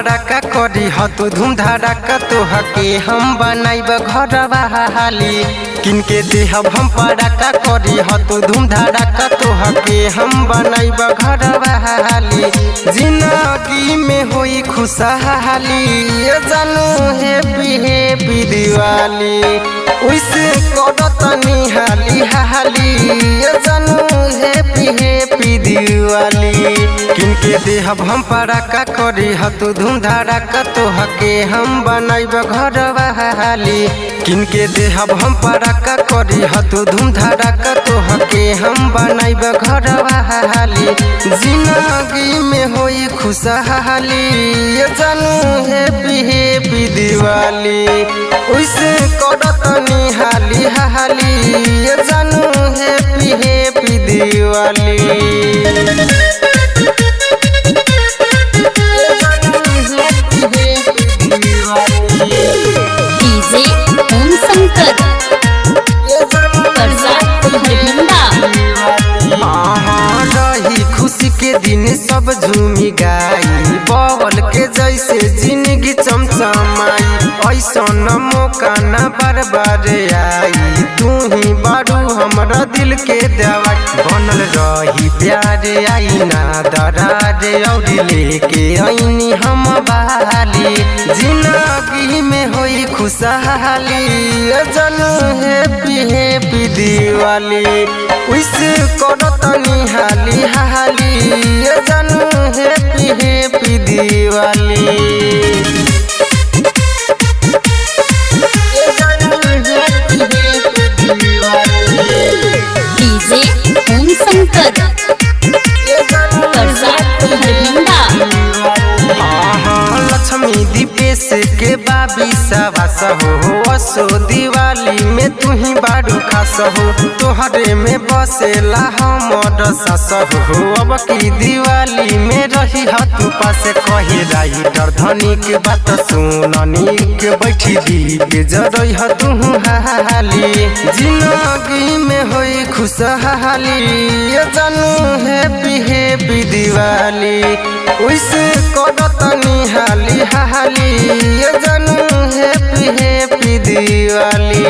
पड़ाका करी ह तू धूम धड़ाका तोहके हम बनाइब घरवा हाली किनके देहब हम पड़ाका करी ह तू धूम धड़ाका तोहके हम बनाइब घरवा हाली जिंदगी में होई खुशहाली जानू हैप्पी हैप्पी दिवाली उसे करतनी हाली हाली जानू हैप्पी हैप्पी दिवाली किनके देहब हम पड़ाका करी ह तू धूम धड़ाका तोहके हम बनाइब घरवा हाली किनके देहब हम पड़ाका करी ह तू धूम धड़ाका तोहके हम बनाइब घरवा हाली जिंदगी में होई खुशहाली जानू हैप्पी हैप्पी दिवाली उसे करतनी हाली हाली जानू हैप्पी हैप्पी दिवाली डीजे ओम शंकर रही खुशी के दिन सब झूमी गाई बवल के जैसे जिंदगी चमचमाई ऐसा न मौका न बार बार आई तू ही बारू हमरा दिल के दवाई बनल रही प्यार आई ना दरार और लेके आईनी हम बहाली जिंदगी में होई खुशहाली जानू हैप्पी हैप्पी दिवाली उसे करतनी हाली हाली जानू हैप्पी हैप्पी दिवाली डीजे ओम शंकर लक्ष्मी दीपेश के बाबी सवास हो असो दिवाली में तू ही बारू खास हो तोहरे में बसेला हमर सास हो अब की दिवाली में रही तू पास कहे राइटर धनी के बात सुननी के बैठी दीप जरई तू हाली जिंदगी में होई खुशहाली जानू हैप्पी हैप्पी दिवाली उसे करतनी हाली हाली जानू हैप्पी हैप्पी दिवाली।